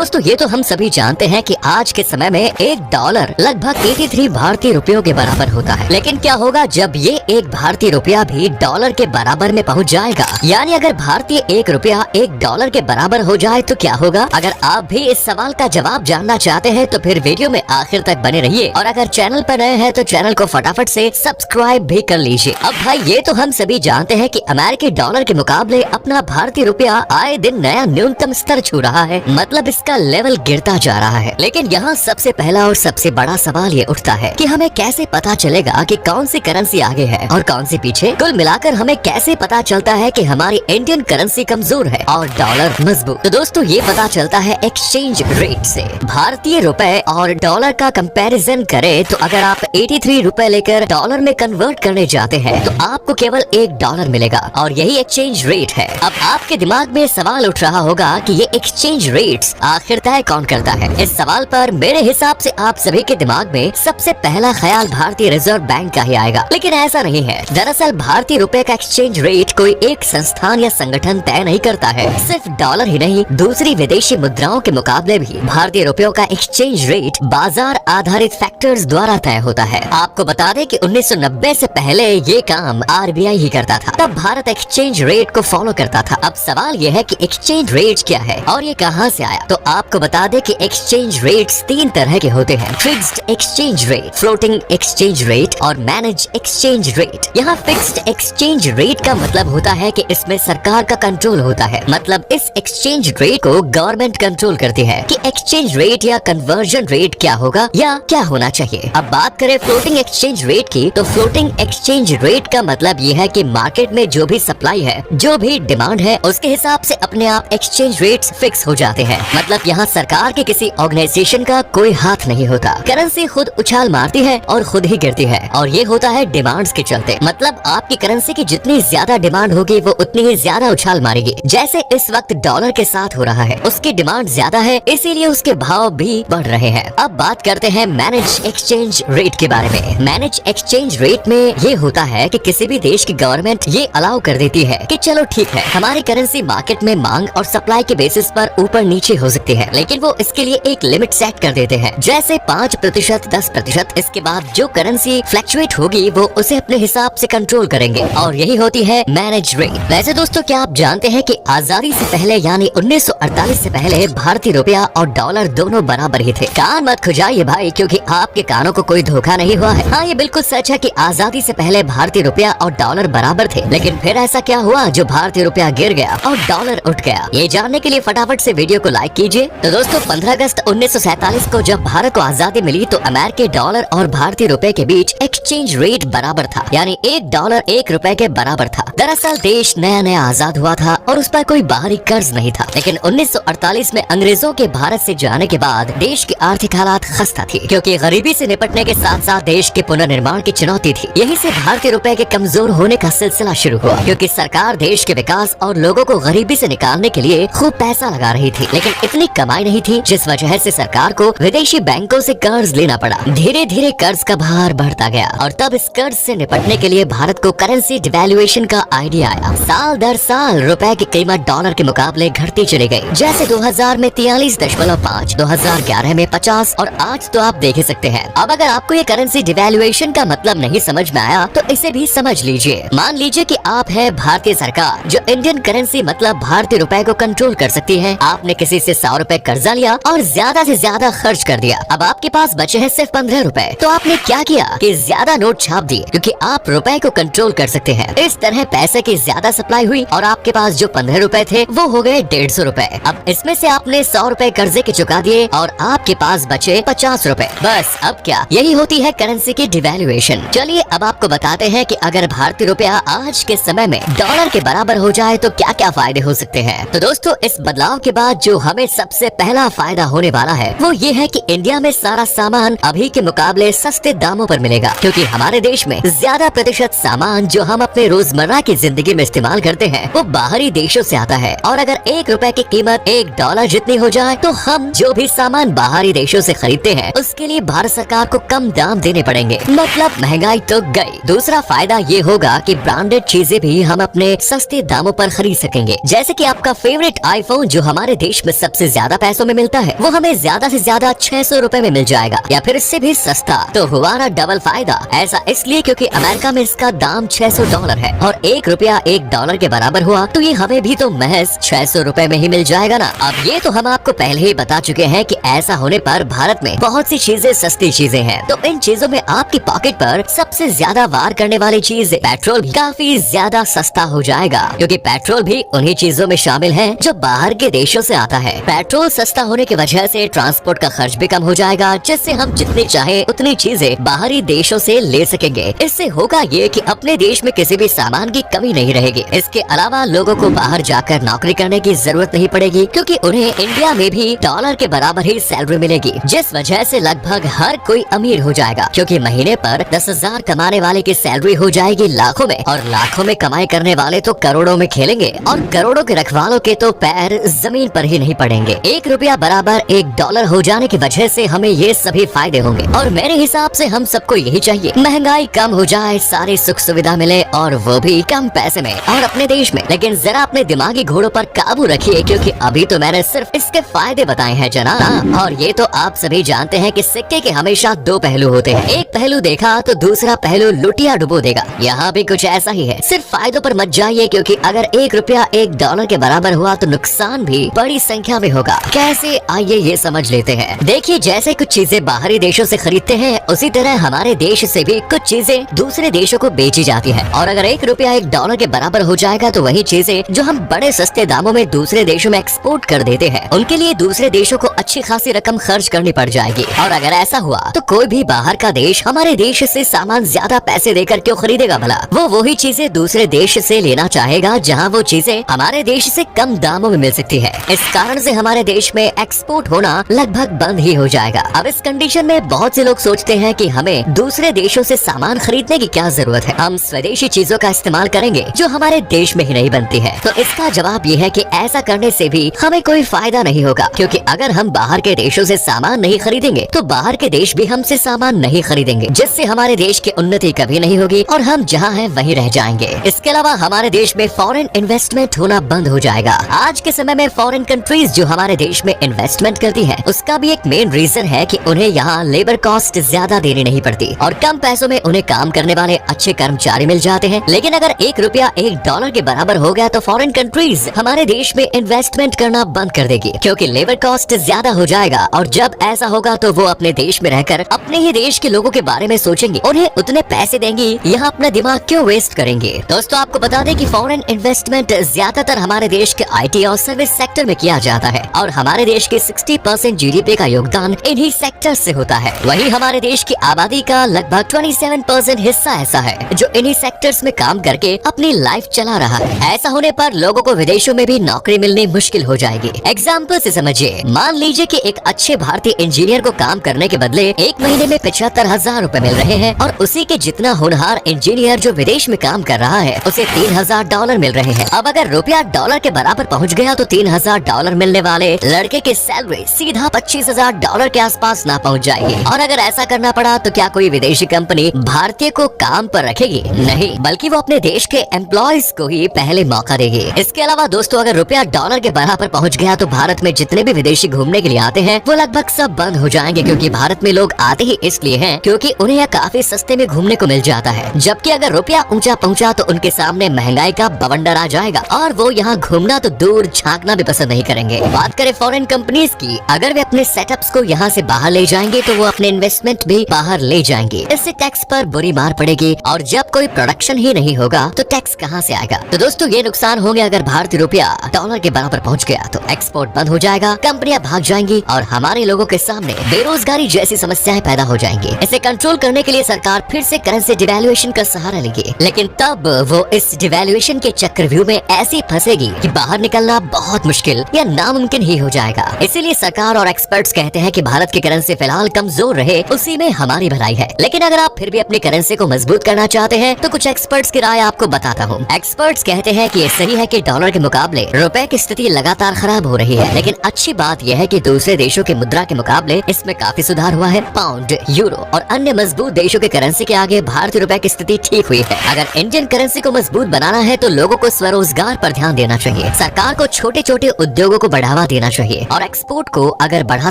दोस्तों ये तो हम सभी जानते हैं कि आज के समय में एक डॉलर लगभग 83 भारतीय रुपयों के बराबर होता है। लेकिन क्या होगा जब ये एक भारतीय रुपया भी डॉलर के बराबर में पहुंच जाएगा? यानी अगर भारतीय एक रुपया एक डॉलर के बराबर हो जाए तो क्या होगा? अगर आप भी इस सवाल का जवाब जानना चाहते हैं तो फिर वीडियो में आखिर तक बने रहिए, और अगर चैनल पर नए हैं तो चैनल को फटाफट से सब्सक्राइब भी कर लीजिए। अब भाई ये तो हम सभी जानते हैं कि अमेरिकी डॉलर के मुकाबले अपना भारतीय रुपया आए दिन नया न्यूनतम स्तर छू रहा है, मतलब इसका लेवल गिरता जा रहा है। लेकिन यहाँ सबसे पहला और सबसे बड़ा सवाल ये उठता है कि हमें कैसे पता चलेगा कि कौन सी करेंसी आगे है और कौन सी पीछे? कुल मिलाकर हमें कैसे पता चलता है कि हमारी इंडियन करेंसी कमजोर है और डॉलर मजबूत? तो दोस्तों ये पता चलता है एक्सचेंज रेट से। भारतीय रुपए और डॉलर का कंपैरिजन करें तो अगर आप 83 रुपए लेकर डॉलर में कन्वर्ट करने जाते हैं तो आपको केवल $1 मिलेगा, और यही एक्सचेंज रेट है। अब आपके दिमाग में सवाल उठ रहा होगा कि ये एक्सचेंज रेट्स आखिर तय कौन करता है? इस सवाल पर मेरे हिसाब से आप सभी के दिमाग में सबसे पहला ख्याल भारतीय रिजर्व बैंक का ही आएगा, लेकिन ऐसा नहीं है। दरअसल भारतीय रुपए का एक्सचेंज रेट कोई एक संस्थान या संगठन तय नहीं करता है। सिर्फ डॉलर ही नहीं, दूसरी विदेशी मुद्राओं के मुकाबले भी भारतीय रुपयों का एक्सचेंज रेट बाजार आधारित फैक्टर्स द्वारा तय होता है। आपको बता दें कि 1990 से पहले ये काम आरबीआई ही करता था। तब भारत एक्सचेंज रेट को फॉलो करता था। अब सवाल ये है कि एक्सचेंज रेट क्या है और ये कहां से आया? तो आपको बता दें कि एक्सचेंज रेट्स 3 तरह के होते हैं: fixed exchange rate, floating exchange rate और मैनेज एक्सचेंज रेट। यहाँ फिक्स्ड एक्सचेंज रेट का मतलब होता है कि इसमें सरकार का कंट्रोल होता है, मतलब इस एक्सचेंज रेट को गवर्नमेंट कंट्रोल करती है कि एक्सचेंज रेट या कन्वर्जन रेट क्या होगा या क्या होना चाहिए। अब बात करें फ्लोटिंग एक्सचेंज रेट की, तो फ्लोटिंग एक्सचेंज रेट का मतलब ये है कि मार्केट में जो भी सप्लाई है, जो भी डिमांड है, उसके हिसाब से अपने आप एक्सचेंज रेट्स फिक्स हो जाते हैं। मतलब यहाँ सरकार के किसी ऑर्गेनाइजेशन का कोई हाथ नहीं होता। करेंसी खुद उछाल मारती है और खुद ही गिरती है, और ये होता है डिमांड्स के चलते। मतलब आपकी करेंसी की जितनी ज्यादा डिमांड होगी वो उतनी ही ज्यादा उछाल मारेगी। जैसे इस वक्त डॉलर के साथ हो रहा है, उसकी डिमांड ज्यादा है इसीलिए उसके भाव भी बढ़ रहे हैं। अब बात करते हैं मैनेज एक्सचेंज रेट के बारे में। मैनेज एक्सचेंज रेट में ये होता है कि किसी भी देश की गवर्नमेंट ये अलाउ कर देती है कि चलो ठीक है, हमारी करेंसी मार्केट में मांग और सप्लाई के बेसिस पर ऊपर नीचे हो सकती है, लेकिन वो इसके लिए एक लिमिट सेट कर देते हैं, जैसे 5%, 10%। इसके बाद जो करेंसी फ्लक्चुएट होगी वो उसे अपने हिसाब से कंट्रोल करेंगे, और यही होती है मैनेज रेट। वैसे दोस्तों क्या आप जानते हैं कि आजादी से पहले यानी 1948 से पहले भारतीय रुपया और डॉलर दोनों बराबर ही थे? कान मत खुजाइए भाई, क्योंकि आपके कानों को कोई धोखा नहीं हुआ है। हाँ, ये बिल्कुल सच है कि आजादी से पहले भारतीय रुपया और डॉलर बराबर थे, लेकिन फिर ऐसा क्या हुआ जो भारतीय रुपया गिर गया और डॉलर उठ गया? ये जानने के लिए फटाफट से वीडियो को लाइक कीजिए। तो दोस्तों 15 अगस्त 1947 को जब भारत को आजादी मिली तो अमेरिकी डॉलर और भारतीय रुपए के बीच एक्सचेंज रेट बराबर था, यानी $1 1 रुपए के बराबर था। दरअसल देश नया नया आजाद हुआ था और उस पर कोई बाहरी कर्ज नहीं था। लेकिन 1948 में अंग्रेजों के भारत से जाने के बाद देश की आर्थिक हालात खस्ता थी, क्योंकि गरीबी से निपटने के साथ साथ देश के पुनर्निर्माण की चुनौती थी। यहीं से भारतीय रुपए के कमजोर होने का सिलसिला शुरू हुआ, क्योंकि सरकार देश के विकास और लोगों को गरीबी से निकालने के लिए खूब पैसा लगा रही थी, लेकिन इतनी कमाई नहीं थी, जिस वजह से सरकार को विदेशी बैंकों से कर्ज लेना पड़ा। धीरे धीरे कर्ज का भार बढ़ता गया, और तब इस कर्ज से निपटने के लिए भारत को करेंसी डिवैल्यूएशन का आइडिया आया। साल दर साल रुपए की कीमत डॉलर के मुकाबले घटती चली गई। जैसे 2000 में 43.5, 2011 में 50, और आज तो आप देख ही सकते हैं। अब अगर आपको ये करेंसी डिवैल्यूएशन का मतलब नहीं समझ में आया तो इसे भी समझ लीजिए। मान लीजिए कि आप है भारतीय सरकार, जो इंडियन करेंसी मतलब भारतीय रुपए को कंट्रोल कर सकती है। आपने किसी से 100 रुपए कर्जा लिया और ज्यादा से ज्यादा खर्च कर दिया। अब आपके पास बचे हैं सिर्फ 15 रुपए। तो आपने क्या किया कि ज्यादा नोट छाप दिए, क्योंकि आप रुपए को कंट्रोल कर सकते हैं। इस तरह पैसे की ज्यादा सप्लाई हुई और आपके पास जो 15 रुपए थे वो हो गए 150 रुपए। अब इसमें से आपने 100 रुपए कर्जे के चुका दिए और आपके पास बचे 50 रुपए। बस अब क्या, यही होती है करेंसी की डिवैल्यूएशन। चलिए अब आपको बताते हैं कि अगर भारतीय रुपया आज के समय में डॉलर के बराबर हो जाए तो क्या क्या फायदे हो सकते हैं। तो दोस्तों इस बदलाव के बाद जो हमें सबसे पहला फायदा होने वाला है वो ये है कि इंडिया में सारा सामान अभी के मुकाबले सस्ते दामों पर मिलेगा, क्योंकि हमारे देश में ज्यादा प्रतिशत सामान जो हम अपने रोजमर्रा की जिंदगी में इस्तेमाल करते हैं वो बाहरी देशों से आता है। और अगर 1 रुपए की कीमत $1 जितनी हो जाए तो हम जो भी सामान बाहरी देशों से खरीदते हैं उसके लिए भारत सरकार को कम दाम देने पड़ेंगे, मतलब महंगाई तो गई। दूसरा फायदा ये होगा कि ब्रांडेड चीजें भी हम अपने सस्ते दामों पर खरीद सकेंगे, जैसे कि आपका फेवरेट आईफोन जो हमारे देश में सबसे ज्यादा पैसों में मिलता है वो हमें ज्यादा से ज्यादा 600 रुपए में मिल जाएगा या फिर इससे भी सस्ता। तो हुआ ना डबल फायदा। ऐसा इसलिए क्योंकि अमेरिका में इसका दाम $600 है और 1 रुपया $1 के बराबर हुआ तो ये हमें भी तो महज 600 रुपए में ही मिल जाएगा ना। अब ये तो हम आपको पहले ही बता चुके हैं कि ऐसा होने पर भारत में बहुत सी चीजें सस्ती चीजें हैं। तो इन चीजों में आपकी पॉकेट पर सबसे ज्यादा वार करने वाली चीज पेट्रोल भी काफी ज्यादा सस्ता हो जाएगा, क्योंकि पेट्रोल भी उन्हीं चीजों में शामिल है जो बाहर के देशों से आता है। पेट्रोल सस्ता होने की वजह से ट्रांसपोर्ट का खर्च भी कम हो जाएगा, जिससे हम जितनी चाहे उतनी चीजें बाहरी देशों से ले सकेंगे। इससे होगा ये कि अपने देश में किसी भी सामान की कमी नहीं रहेगी। इसके अलावा लोगों को बाहर जाकर नौकरी करने की जरूरत नहीं पड़ेगी, क्योंकि उन्हें इंडिया में भी डॉलर के बराबर ही सैलरी मिलेगी, जिस वजह से लगभग हर कोई अमीर हो जाएगा। क्योंकि महीने पर 10,000 कमाने वाले की सैलरी हो जाएगी लाखों में, और लाखों में कमाई करने वाले तो करोड़ों में खेलेंगे, और करोड़ों के रखवालों के तो पैर जमीन पर ही नहीं पड़ेंगे। 1 रुपया बराबर $1 हो जाने की वजह से हमें ये सभी फायदे होंगे, और मेरे हिसाब से हम सबको यही चाहिए। महंगाई कम हो जाए, सारी सुख सुविधा मिले, और वो भी कम पैसे में और अपने देश में। लेकिन जरा अपने दिमागी घोड़ों पर काबू रखिए, क्योंकि अभी तो मैंने सिर्फ इसके फायदे बताए हैं जनाब। और ये तो आप सभी जानते हैं कि सिक्के के हमेशा 2 पहलू होते हैं। एक पहलू देखा तो दूसरा पहलू लुटिया डुबो देगा। यहाँ भी कुछ ऐसा ही है। सिर्फ फायदों पर मत जाइए, क्योंकि अगर 1 रुपया $1 के बराबर हुआ तो नुकसान भी बड़ी संख्या में होगा। कैसे, आइए ये समझ लेते हैं। देखिए, जैसे कुछ चीजें बाहरी देशों से खरीदते हैं, उसी तरह हमारे देश से भी कुछ चीजें दूसरे देशों को बेची जाती है। और अगर 1 रुपया $1 के बराबर हो जाएगा तो वही चीजें जो हम बड़े सस्ते दामों में दूसरे देशों में एक्सपोर्ट कर देते हैं, उनके लिए दूसरे देशों को अच्छी खासी रकम खर्च करनी पड़ जाएगी। और अगर ऐसा हुआ तो कोई भी बाहर का देश हमारे देश से सामान ज्यादा पैसे देकर क्यों खरीदेगा भला? वो वही चीजें दूसरे देश से लेना चाहेगा जहाँ वो चीजें हमारे देश से कम दामों में मिल सकती है। इस कारण से हमारे देश में एक्सपोर्ट होना लगभग बंद ही हो जाएगा। अब इस कंडीशन में बहुत से लोग सोचते हैं कि हमें दूसरे देशों से सामान खरीदने की क्या जरूरत है, हम स्वदेशी चीजों का इस्तेमाल करेंगे जो हमारे देश में ही नहीं बनती है। तो इसका जवाब ये है कि ऐसा करने से भी हमें कोई फायदा नहीं होगा, क्योंकि अगर हम बाहर के देशों से सामान नहीं खरीदेंगे तो बाहर के देश भी हमसे सामान नहीं खरीदेंगे, जिससे हमारे देश की उन्नति कभी नहीं होगी और हम जहाँ हैं वहीं रह जाएंगे। इसके अलावा हमारे देश में फॉरेन इन्वेस्टमेंट होना बंद हो जाएगा। आज के समय में फॉरेन कंट्रीज जो हमारे देश में इन्वेस्टमेंट करती है, उसका भी एक मेन रीजन है कि उन्हें यहाँ लेबर कॉस्ट ज्यादा देनी नहीं पड़ती और कम पैसों में उन्हें काम करने वाले अच्छे कर्मचारी मिल जाते हैं। लेकिन अगर 1 रुपया $1 के बराबर हो गया तो फॉरेन कंट्रीज हमारे देश में इन्वेस्टमेंट करना बंद कर देगी, क्योंकि लेबर कॉस्ट ज्यादा हो जाएगा। और जब ऐसा होगा तो वो अपने देश में रहकर अपने ही देश के लोगों के बारे में सोचेंगे, उन्हें उतने पैसे देंगी, यहाँ अपना दिमाग क्यों वेस्ट करेंगे। दोस्तों, आपको बता दें कि फॉरेन इन्वेस्टमेंट ज्यादातर हमारे देश के IT और सर्विस सेक्टर में किया जाता है, और हमारे देश के 60% GDP का योगदान इन्हीं सेक्टर से होता है। वहीं हमारे देश की आबादी का लगभग 27% हिस्सा ऐसा है जो इन्हीं सेक्टर्स में काम करके अपनी लाइफ चला रहा है। ऐसा होने पर लोगों को विदेशों में भी नौकरी मिलनी मुश्किल हो जाएगी। एग्जाम्पल से समझिए, मान लीजिए कि एक अच्छे भारतीय इंजीनियर को काम करने के बदले 1 महीने में 75,000 रुपए मिल रहे हैं, और उसी के जितना होनहार इंजीनियर जो विदेश में काम कर रहा है उसे $3,000 मिल रहे हैं। अब अगर रुपया डॉलर के बराबर पहुंच गया तो $3,000 मिलने वाले लड़के की सैलरी सीधा $25,000 के आसपास ना पहुंच जाएगी। और अगर ऐसा करना पड़ा तो क्या कोई विदेशी कंपनी भारतीय को काम पर रखेगी? नहीं, बल्कि वो अपने देश के एम्प्लॉयज को ही पहले मौका देगी। इसके अलावा दोस्तों, अगर रुपया डॉलर के बराबर पहुंच गया तो भारत में जितने भी विदेशी घूमने के लिए आते हैं वो लगभग सब बंद हो जाएंगे, क्योंकि भारत में लोग आते ही इसलिए हैं क्योंकि उन्हें यहाँ काफी सस्ते में घूमने को मिल जाता है। जबकि अगर रुपया ऊंचा पहुंचा तो उनके सामने महंगाई का बवंडर आ जाएगा और वो यहाँ घूमना तो दूर झांकना भी पसंद नहीं करेंगे। बात करें फॉरेन कंपनीज की, अगर वे अपने सेटअप्स को यहाँ से बाहर ले जाएंगे तो वो अपने इन्वेस्टमेंट भी बाहर ले जाएंगे। इससे टैक्स पर बुरी मार पड़ेगी, और जब कोई प्रोडक्शन ही नहीं होगा तो टैक्स कहाँ से आएगा? तो दोस्तों, ये नुकसान होंगे अगर भारतीय रुपया डॉलर के बराबर पहुंच गया तो एक्सपोर्ट बंद हो जाएगा, कंपनियां भाग जाएंगी और हमारे लोगों के सामने बेरोजगारी जैसी समस्याएं पैदा हो जाएंगी। इसे कंट्रोल करने के लिए सरकार फिर से करेंसी डिवैल्यूएशन का सहारा लेगी, लेकिन तब वो इस डिवैल्यूएशन के चक्रव्यूह में ऐसी फंसेगी कि बाहर निकलना बहुत मुश्किल या नामुमकिन ही हो जाएगा। इसीलिए सरकार और एक्सपर्ट्स कहते हैं कि भारत की करेंसी फिलहाल कमजोर रहे, उसी में हमारी भलाई है। लेकिन अगर आप फिर भी अपनी करेंसी को मजबूत करना चाहते हैं तो कुछ एक्सपर्ट्स की राय आपको बताता हूँ। एक्सपर्ट्स कहते हैं कि ये सही है कि डॉलर के मुकाबले रुपए की स्थिति लगातार खराब हो रही है, लेकिन अच्छी बात यह है कि दूसरे देशों के मुद्रा के मुकाबले इसमें काफी सुधार हुआ है। पाउंड, यूरो और अन्य मजबूत देशों के करेंसी के आगे भारतीय रुपए की स्थिति ठीक हुई है। अगर इंडियन करेंसी को मजबूत बनाना है तो लोगों को स्वरोजगार पर ध्यान देना चाहिए। सरकार को छोटे छोटे उद्योगों को बढ़ावा देना चाहिए और एक्सपोर्ट को अगर बढ़ा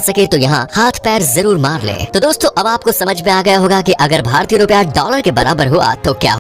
सके तो यहाँ हाथ पैर जरूर मार ले। तो दोस्तों अब आपको समझ में आ गया होगा कि अगर भारतीय रुपया डॉलर के बराबर हुआ तो क्या